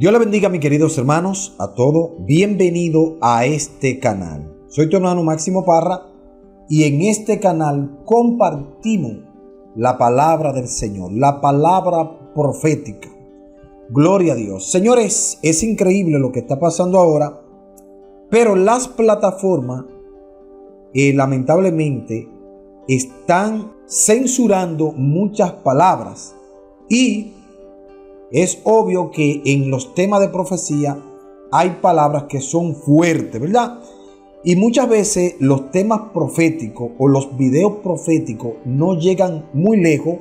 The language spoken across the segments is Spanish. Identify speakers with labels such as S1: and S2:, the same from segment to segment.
S1: Dios le bendiga, mis queridos hermanos, a todos. Bienvenido a este canal. Soy tu hermano Máximo Parra y en este canal compartimos la palabra del Señor, la palabra profética. Gloria a Dios. Señores, es increíble lo que está pasando ahora, pero las plataformas lamentablemente están censurando muchas palabras y es obvio que en los temas de profecía hay palabras que son fuertes, ¿verdad? Y muchas veces los temas proféticos o los videos proféticos no llegan muy lejos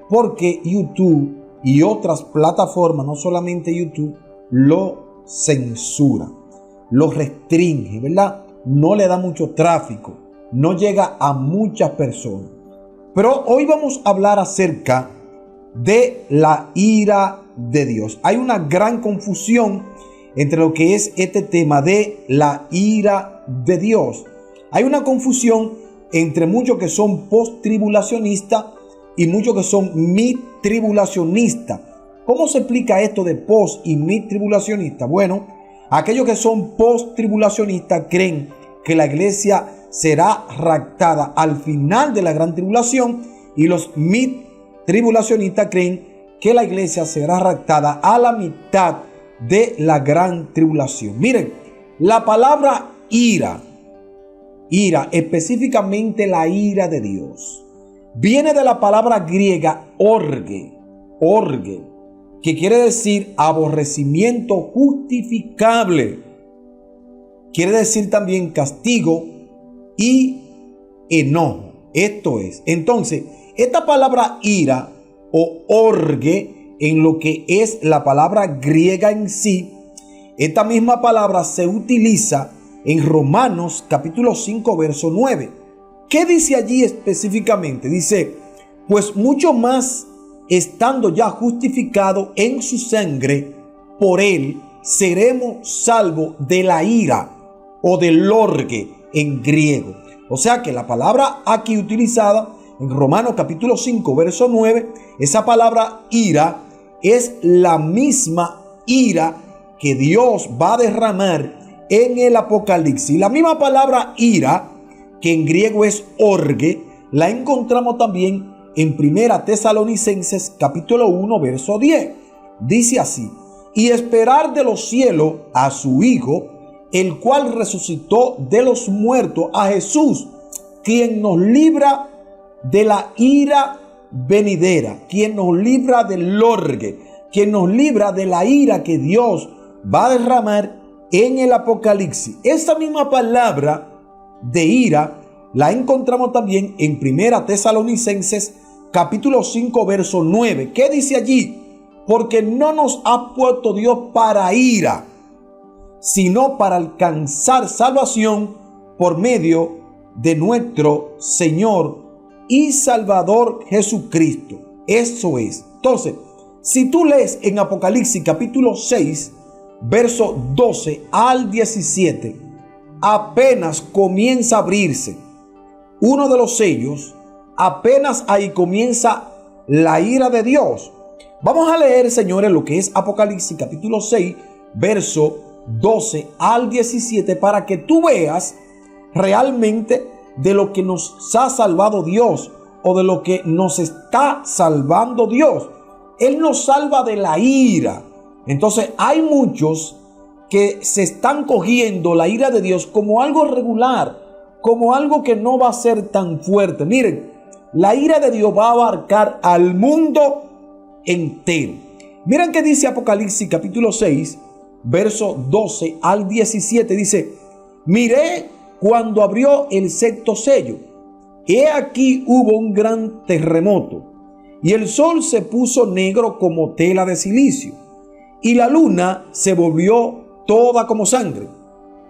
S1: porque YouTube y otras plataformas, no solamente YouTube, lo censura, lo restringe, ¿verdad? No le da mucho tráfico, no llega a muchas personas. Pero hoy vamos a hablar acerca de la ira de Dios. Hay una gran confusión entre lo que es este tema de la ira de Dios. Hay una confusión entre muchos que son post-tribulacionistas y muchos que son mid-tribulacionistas. ¿Cómo se explica esto de post y mid-tribulacionista? Bueno, aquellos que son post-tribulacionistas creen que la iglesia será raptada al final de la gran tribulación, y los mid-tribulacionistas creen que la iglesia será raptada a la mitad de la gran tribulación. Miren, la palabra ira, específicamente la ira de Dios, viene de la palabra griega orge, que quiere decir aborrecimiento justificable. Quiere decir también castigo y enojo. Esto es, entonces, esta palabra ira o orge, en lo que es la palabra griega en sí, esta misma palabra se utiliza en Romanos capítulo 5 verso 9. ¿Qué dice allí específicamente? Dice, pues mucho más estando ya justificado en su sangre, por él seremos salvos de la ira o del orge en griego. O sea que la palabra aquí utilizada en Romanos capítulo 5 verso 9, esa palabra ira es la misma ira que Dios va a derramar en el Apocalipsis. La misma palabra ira, que en griego es orge, la encontramos también en 1 Tesalonicenses capítulo 1 verso 10. Dice así: y esperar de los cielos a su Hijo, el cual resucitó de los muertos, a Jesús, quien nos libra de la ira venidera, quien nos libra del orge, quien nos libra de la ira que Dios va a derramar en el Apocalipsis. Esa misma palabra de ira la encontramos también en 1 Tesalonicenses capítulo 5 verso 9. ¿Qué dice allí? Porque no nos ha puesto Dios para ira, sino para alcanzar salvación por medio de nuestro Señor y Salvador Jesucristo. Eso es. Entonces, si tú lees en Apocalipsis capítulo 6, verso 12 al 17, apenas comienza a abrirse uno de los sellos, apenas ahí comienza la ira de Dios. Vamos a leer, señores, lo que es Apocalipsis capítulo 6, verso 12 al 17, para que tú veas realmente de lo que nos ha salvado Dios, o de lo que nos está salvando Dios. Él nos salva de la ira. Entonces hay muchos que se están cogiendo la ira de Dios como algo regular, como algo que no va a ser tan fuerte. Miren, la ira de Dios va a abarcar al mundo entero. Miren qué dice Apocalipsis capítulo 6, verso 12 al 17. Dice: miré cuando abrió el sexto sello, he aquí hubo un gran terremoto, y el sol se puso negro como tela de silicio, y la luna se volvió toda como sangre,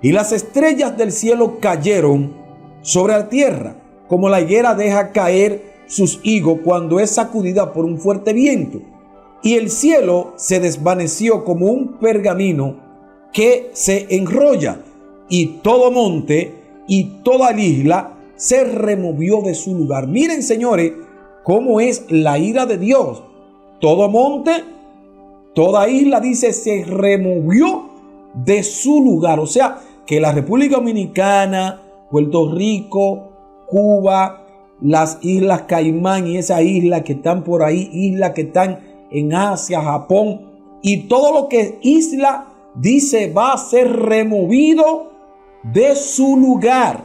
S1: y las estrellas del cielo cayeron sobre la tierra, como la higuera deja caer sus higos cuando es sacudida por un fuerte viento. Y el cielo se desvaneció como un pergamino que se enrolla, y todo monte y toda isla se removió de su lugar. Miren, señores, cómo es la ira de Dios. Todo monte Toda isla, dice, se removió de su lugar. O sea, que la República Dominicana, Puerto Rico, Cuba, las Islas Caimán y esas islas que están por ahí, islas que están en Asia, Japón, y todo lo que es isla, dice, va a ser removido de su lugar.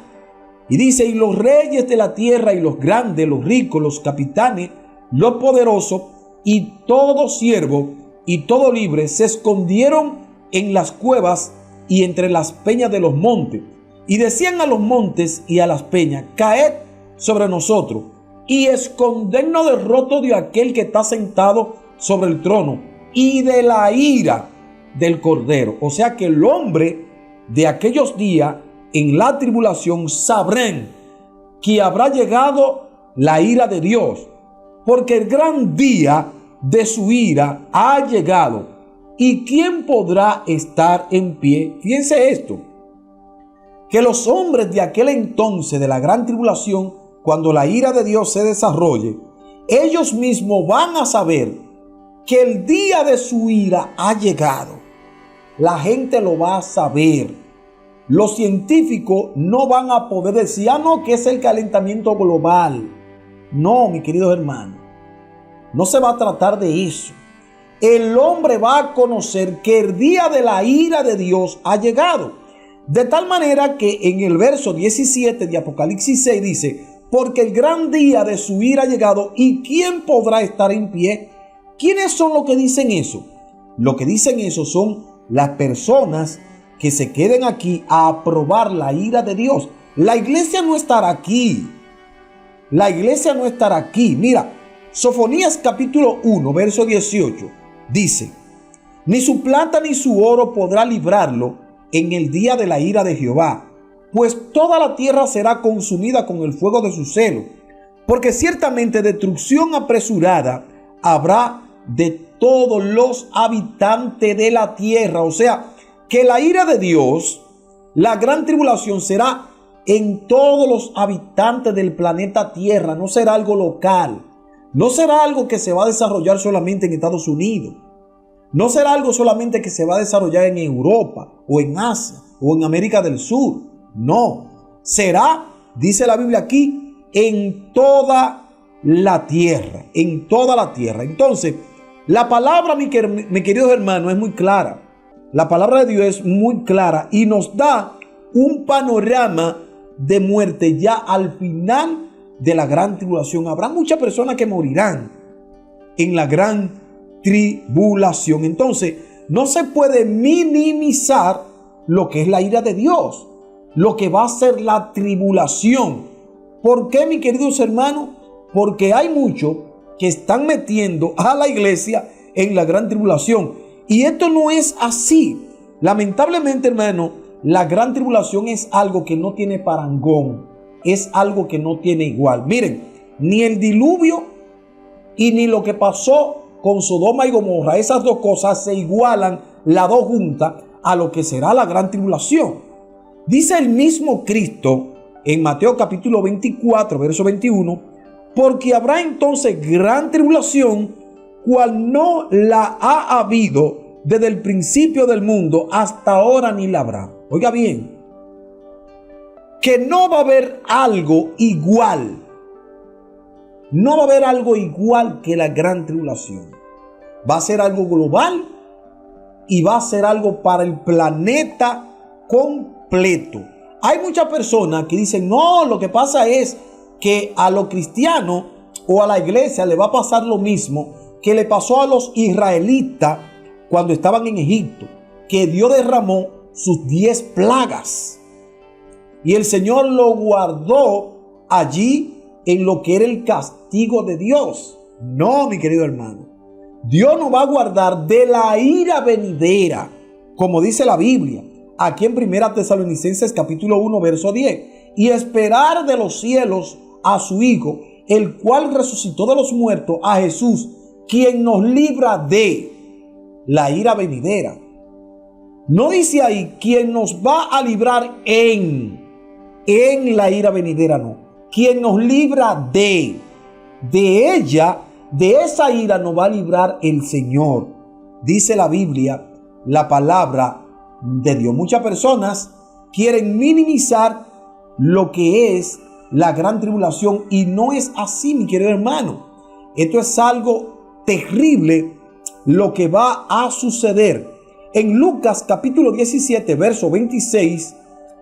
S1: Y dice, y los reyes de la tierra y los grandes, los ricos, los capitanes, los poderosos y todo siervo y todo libre se escondieron en las cuevas y entre las peñas de los montes. Y decían a los montes y a las peñas, caed sobre nosotros y escondernos del rostro de aquel que está sentado sobre el trono y de la ira del Cordero. O sea que el hombre de aquellos días en la tribulación sabrán que habrá llegado la ira de Dios, porque el gran día de su ira ha llegado. ¿Y quién podrá estar en pie? Fíjense esto, que los hombres de aquel entonces de la gran tribulación, cuando la ira de Dios se desarrolle, ellos mismos van a saber que el día de su ira ha llegado. La gente lo va a saber. Los científicos no van a poder decir, no, que es el calentamiento global. No, mi querido hermano, no se va a tratar de eso. El hombre va a conocer que el día de la ira de Dios ha llegado. De tal manera que en el verso 17 de Apocalipsis 6 dice, porque el gran día de su ira ha llegado, ¿y quién podrá estar en pie? ¿Quiénes son los que dicen eso? Lo que dicen eso son las personas que se queden aquí a aprobar la ira de Dios. La iglesia no estará aquí. La iglesia no estará aquí. Mira, Sofonías capítulo 1, verso 18, dice, ni su plata ni su oro podrá librarlo en el día de la ira de Jehová, pues toda la tierra será consumida con el fuego de su celo, porque ciertamente destrucción apresurada habrá de todos los habitantes de la tierra. O sea, que la ira de Dios, la gran tribulación será en todos los habitantes del planeta Tierra, no será algo local. No será algo que se va a desarrollar solamente en Estados Unidos. No será algo solamente que se va a desarrollar en Europa o en Asia o en América del Sur. No. Será, dice la Biblia aquí, en toda la tierra. En toda la tierra. Entonces, la palabra, mi queridos hermanos, es muy clara. La palabra de Dios es muy clara y nos da un panorama de muerte ya al final de la gran tribulación. Habrá muchas personas que morirán en la gran tribulación. Entonces, no se puede minimizar lo que es la ira de Dios, lo que va a ser la tribulación. ¿Por qué, mis queridos hermanos? Porque hay muchos que están metiendo a la iglesia en la gran tribulación. Y esto no es así. Lamentablemente, hermano, la gran tribulación es algo que no tiene parangón. Es algo que no tiene igual. Miren, ni el diluvio y ni lo que pasó con Sodoma y Gomorra, esas dos cosas se igualan, las dos juntas, a lo que será la gran tribulación. Dice el mismo Cristo en Mateo capítulo 24, verso 21, porque habrá entonces gran tribulación, cual no la ha habido desde el principio del mundo hasta ahora ni la habrá. Oiga bien, que no va a haber algo igual. No va a haber algo igual que la gran tribulación. Va a ser algo global y va a ser algo para el planeta completo. Hay muchas personas que dicen, no, lo que pasa es que a los cristianos o a la iglesia le va a pasar lo mismo que le pasó a los israelitas cuando estaban en Egipto, que Dios derramó sus 10 plagas. Y el Señor lo guardó allí en lo que era el castigo de Dios. No, mi querido hermano. Dios nos va a guardar de la ira venidera, como dice la Biblia, aquí en 1 Tesalonicenses capítulo 1, verso 10. Y esperar de los cielos a su Hijo, el cual resucitó de los muertos, a Jesús, quien nos libra de la ira venidera. No dice ahí quien nos va a librar en la ira venidera, no. Quien nos libra de ella, de esa ira nos va a librar el Señor. dice la Biblia, la palabra de Dios. Muchas personas quieren minimizar lo que es la gran tribulación y no es así, mi querido hermano. Esto es algo terrible lo que va a suceder. En Lucas capítulo 17, verso 26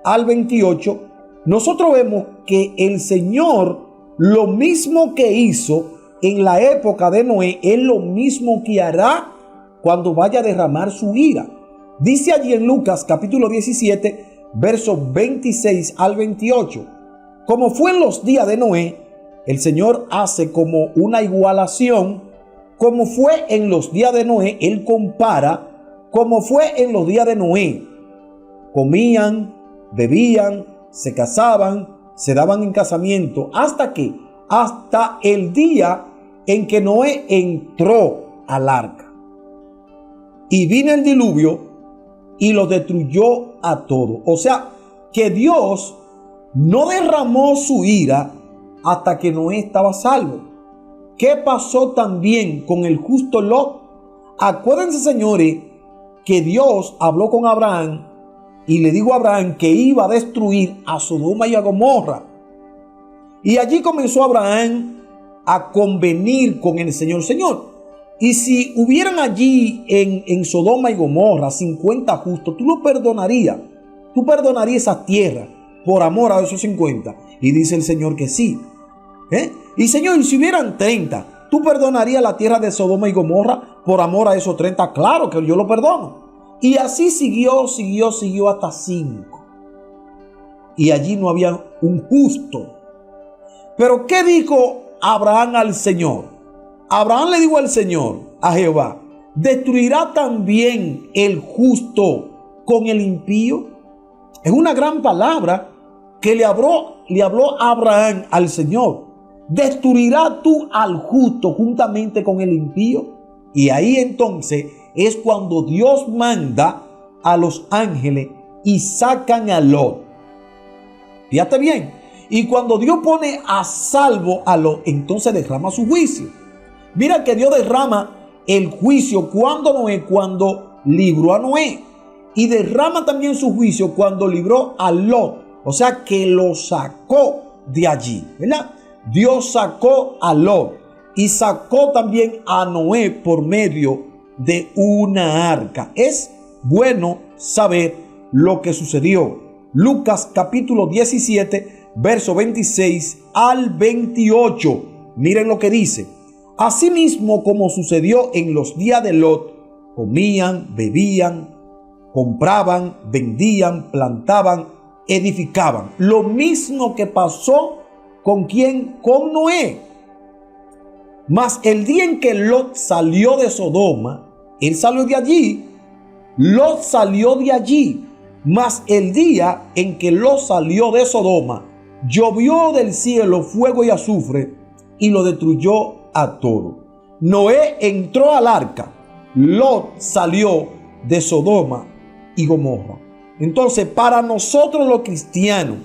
S1: al 28, nosotros vemos que el Señor, lo mismo que hizo en la época de Noé, es lo mismo que hará cuando vaya a derramar su ira. Dice allí en Lucas capítulo 17, verso 26 al 28. Como fue en los días de Noé, el Señor hace como una igualación. Como fue en los días de Noé, Él compara como fue en los días de Noé. Comían, bebían, se casaban, se daban en casamiento, hasta el día en que Noé entró al arca. Y vino el diluvio y lo destruyó a todo. O sea, que Dios no derramó su ira hasta que Noé estaba salvo. ¿Qué pasó también con el justo Lot? Acuérdense, señores, que Dios habló con Abraham y le dijo a Abraham que iba a destruir a Sodoma y a Gomorra. Y allí comenzó Abraham a convenir con el Señor. Señor, y si hubieran allí en Sodoma y Gomorra 50 justos, tú lo perdonarías. Tú perdonarías esa tierra por amor a esos 50. Y dice el Señor que sí. Y Señor, si hubieran 30, ¿tú perdonarías la tierra de Sodoma y Gomorra por amor a esos 30? Claro que yo lo perdono. Y así siguió hasta 5. Y allí no había un justo. Pero ¿qué dijo Abraham al Señor? Abraham le dijo al Señor, a Jehová, ¿destruirá también el justo con el impío? Es una gran palabra que le habló Abraham al Señor. ¿Destruirá tú al justo juntamente con el impío? Y ahí entonces es cuando Dios manda a los ángeles y sacan a Lot. Fíjate bien. Y cuando Dios pone a salvo a Lot, entonces derrama su juicio. Mira que Dios derrama el juicio cuando libró a Noé. Y derrama también su juicio cuando libró a Lot. O sea que lo sacó de allí, ¿verdad? Dios sacó a Lot y sacó también a Noé por medio de una arca. Es bueno saber lo que sucedió. Lucas capítulo 17, verso 26 al 28. Miren lo que dice. Asimismo, como sucedió en los días de Lot, comían, bebían, compraban, vendían, plantaban, edificaban. Lo mismo que pasó ¿con quién? Con Noé. Mas el día en que Lot salió de Sodoma, él salió de allí. Lot salió de allí. Mas el día en que Lot salió de Sodoma, llovió del cielo fuego y azufre y lo destruyó a todo. Noé entró al arca. Lot salió de Sodoma y Gomorra. Entonces, para nosotros los cristianos,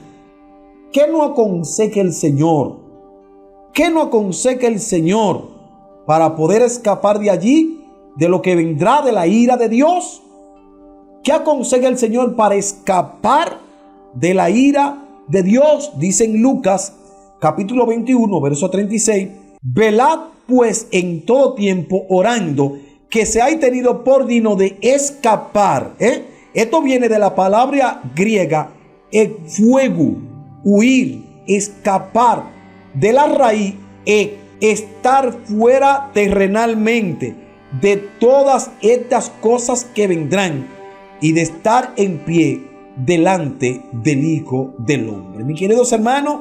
S1: ¿qué nos aconseja el Señor? ¿Qué nos aconseja el Señor para poder escapar de allí, de lo que vendrá de la ira de Dios? ¿Qué aconseja el Señor para escapar de la ira de Dios? Dice en Lucas capítulo 21, verso 36. Velad pues en todo tiempo orando, que seáis tenido por digno de escapar. Esto viene de la palabra griega fuego, huir, escapar, de la raíz estar fuera terrenalmente de todas estas cosas que vendrán y de estar en pie delante del Hijo del Hombre. Mis queridos hermanos,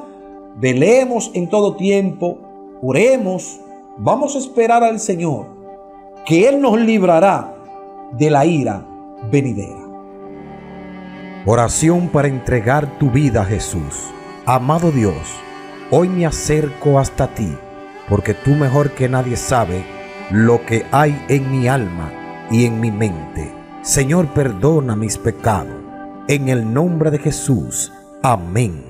S1: velemos en todo tiempo, oremos, vamos a esperar al Señor, que Él nos librará de la ira venidera.
S2: Oración para entregar tu vida a Jesús. Amado Dios, hoy me acerco hasta ti, porque tú mejor que nadie sabes lo que hay en mi alma y en mi mente. Señor, perdona mis pecados. En el nombre de Jesús. Amén.